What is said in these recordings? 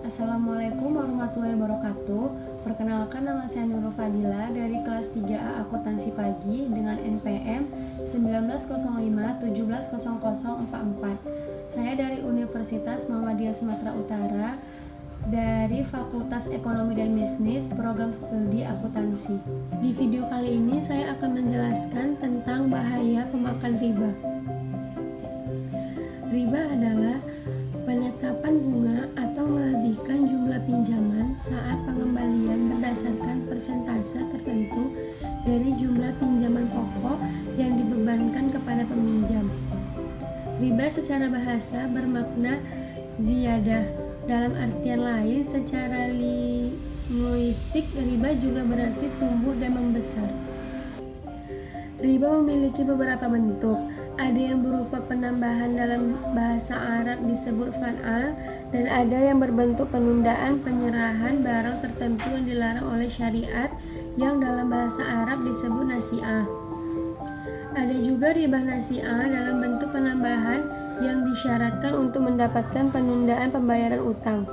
Assalamualaikum warahmatullahi wabarakatuh. Perkenalkan, nama saya Nurul Fadila dari kelas 3A Akuntansi Pagi dengan NPM 1905-170044. Saya dari Universitas Muhammadiyah Sumatera Utara dari Fakultas Ekonomi dan Bisnis, Program Studi Akuntansi. Di video kali ini saya akan menjelaskan tentang bahaya pemakan riba. Riba adalah penetapan bunga atau melebihkan jumlah pinjaman saat pengembalian berdasarkan persentase tertentu dari jumlah pinjaman pokok yang dibebankan kepada peminjam. Riba secara bahasa bermakna ziyadah. Dalam artian lain, secara linguistik, riba juga berarti tumbuh dan membesar. Riba memiliki beberapa bentuk. Ada yang berupa penambahan dalam bahasa Arab disebut fa'al, dan ada yang berbentuk penundaan penyerahan barang tertentu yang dilarang oleh syariat yang dalam bahasa Arab disebut nasi'ah. Ada juga riba nasi'ah dalam bentuk penambahan yang disyaratkan untuk mendapatkan penundaan pembayaran utang.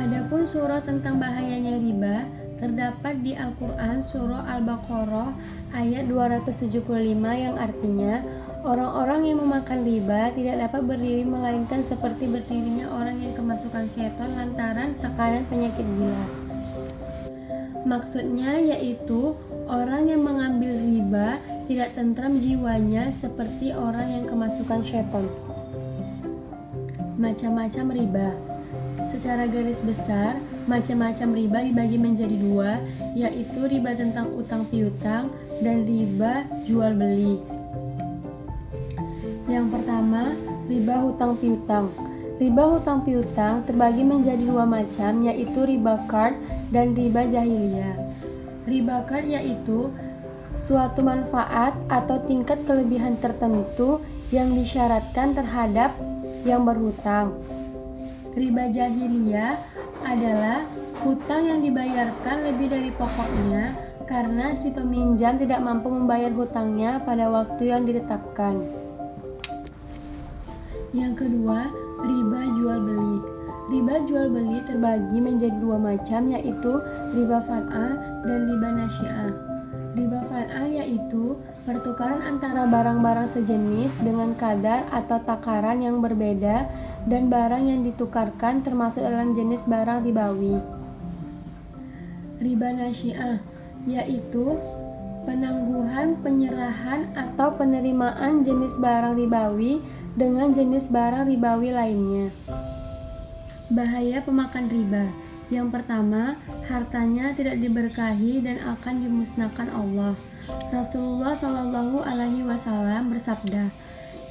Adapun surah tentang bahayanya riba terdapat di Al-Quran surah Al-Baqarah ayat 275 yang artinya orang-orang yang memakan riba tidak dapat berdiri melainkan seperti berdirinya orang yang kemasukan setan lantaran tekanan penyakit gila. Maksudnya yaitu orang yang mengambil riba tidak tentram jiwanya seperti orang yang kemasukan setan. Macam-macam riba. Secara garis besar, macam-macam riba dibagi menjadi dua, yaitu riba tentang utang piutang dan riba jual beli. Yang pertama, riba hutang piutang. Riba hutang piutang terbagi menjadi dua macam, yaitu riba qard dan riba jahiliyah. Riba qard yaitu suatu manfaat atau tingkat kelebihan tertentu yang disyaratkan terhadap yang berhutang. Riba jahiliyah adalah hutang yang dibayarkan lebih dari pokoknya karena si peminjam tidak mampu membayar hutangnya pada waktu yang ditetapkan. Yang kedua, riba jual beli. Riba jual beli terbagi menjadi dua macam, yaitu riba fa'al dan riba nasi'ah. Riba fa'al yaitu pertukaran antara barang-barang sejenis dengan kadar atau takaran yang berbeda dan barang yang ditukarkan termasuk dalam jenis barang ribawi. Riba nasi'ah yaitu penangguhan, penyerahan atau penerimaan jenis barang ribawi dengan jenis barang ribawi lainnya. Bahaya pemakan riba. Yang pertama, hartanya tidak diberkahi dan akan dimusnahkan Allah. Rasulullah Shallallahu Alaihi Wasallam bersabda,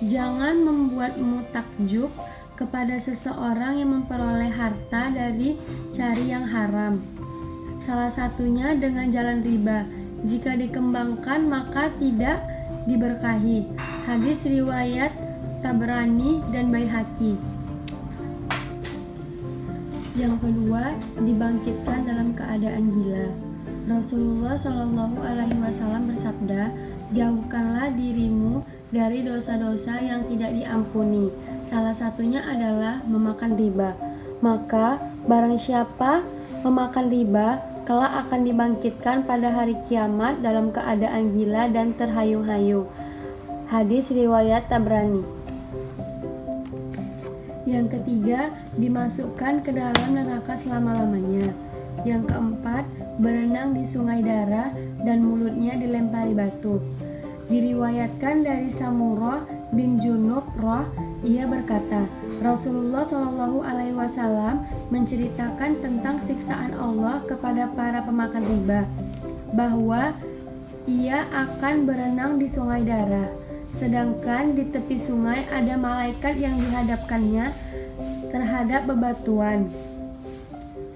"Jangan membuatmu takjub kepada seseorang yang memperoleh harta dari cari yang haram. Salah satunya dengan jalan riba. Jika dikembangkan maka tidak diberkahi." Hadis riwayat Tabrani dan Baihaqi. Yang kedua, dibangkitkan dalam keadaan gila. Rasulullah Shallallahu Alaihi Wasallam bersabda, "Jauhkanlah dirimu dari dosa-dosa yang tidak diampuni. Salah satunya adalah memakan riba. Maka barang siapa memakan riba, kelak akan dibangkitkan pada hari kiamat dalam keadaan gila dan terhayung-hayung." Hadis riwayat Tabrani. Yang ketiga, dimasukkan ke dalam neraka selama-lamanya. Yang keempat, berenang di sungai darah dan mulutnya dilempari batu. Diriwayatkan dari Samurah bin Junub ia berkata, Rasulullah Shallallahu Alaihi Wasallam menceritakan tentang siksaan Allah kepada para pemakan riba, bahwa ia akan berenang di sungai darah. Sedangkan di tepi sungai ada malaikat yang dihadapkannya terhadap bebatuan.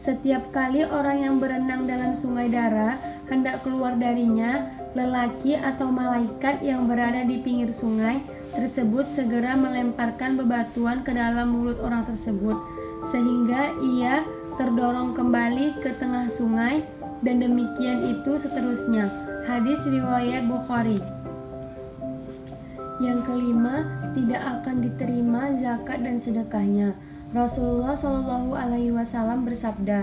Setiap kali orang yang berenang dalam sungai darah hendak keluar darinya, lelaki atau malaikat yang berada di pinggir sungai tersebut segera melemparkan bebatuan ke dalam mulut orang tersebut, sehingga ia terdorong kembali ke tengah sungai, dan demikian itu seterusnya. Hadis riwayat Bukhari. Yang kelima, tidak akan diterima zakat dan sedekahnya. Rasulullah Shallallahu Alaihi Wasallam bersabda,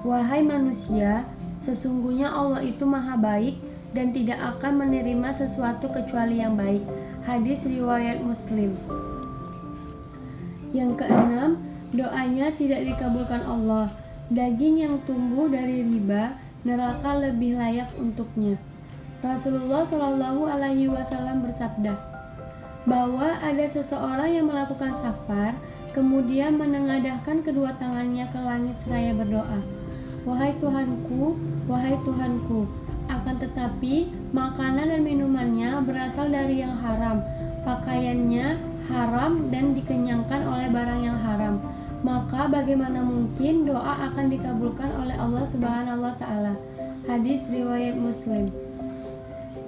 "Wahai manusia, sesungguhnya Allah itu maha baik dan tidak akan menerima sesuatu kecuali yang baik." Hadis riwayat Muslim. Yang keenam, doanya tidak dikabulkan Allah. Daging yang tumbuh dari riba, neraka lebih layak untuknya. Rasulullah Shallallahu Alaihi Wasallam bersabda bahwa ada seseorang yang melakukan safar, kemudian menengadahkan kedua tangannya ke langit seraya berdoa, "Wahai Tuhanku, wahai Tuhanku," akan tetapi makanan dan minumannya berasal dari yang haram, pakaiannya haram dan dikenyangkan oleh barang yang haram. Maka bagaimana mungkin doa akan dikabulkan oleh Allah Subhanahu wa taala? Hadis riwayat Muslim.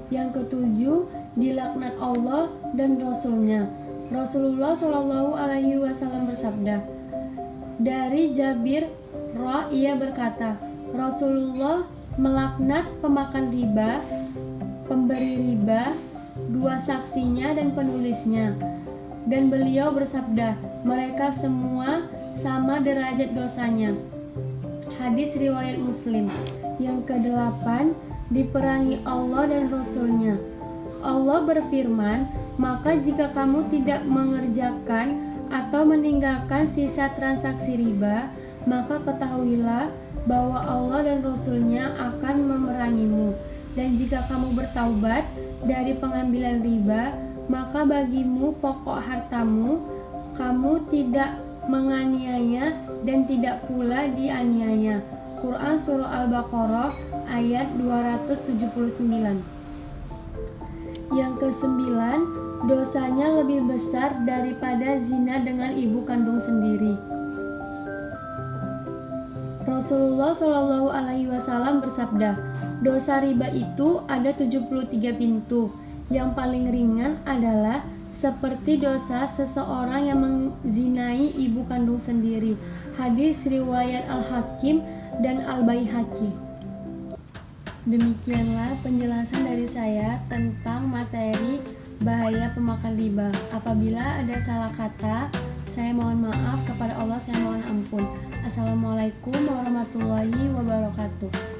Yang ketujuh, dilaknat Allah dan Rasulnya. Rasulullah Shallallahu Alaihi Wasallam bersabda, dari Jabir ia berkata, Rasulullah melaknat pemakan riba, pemberi riba, dua saksinya dan penulisnya. Dan beliau bersabda, mereka semua sama derajat dosanya. Hadis riwayat Muslim. Yang kedelapan, diperangi Allah dan Rasulnya. Allah berfirman, maka jika kamu tidak mengerjakan atau meninggalkan sisa transaksi riba, maka ketahuilah bahwa Allah dan Rasulnya akan memerangimu. Dan jika kamu bertaubat dari pengambilan riba, maka bagimu pokok hartamu, kamu tidak menganiaya dan tidak pula dianiaya. Quran Surah Al-Baqarah ayat 279. Yang kesembilan, dosanya lebih besar daripada zina dengan ibu kandung sendiri. Rasulullah Shallallahu Alaihi Wasallam bersabda, dosa riba itu ada 73 pintu. Yang paling ringan adalah seperti dosa seseorang yang menzinai ibu kandung sendiri. Hadis riwayat Al-Hakim dan Al-Baihaqi. Demikianlah penjelasan dari saya tentang materi bahaya pemakan riba. Apabila ada salah kata, saya mohon maaf, kepada Allah saya mohon ampun. Assalamualaikum warahmatullahi wabarakatuh.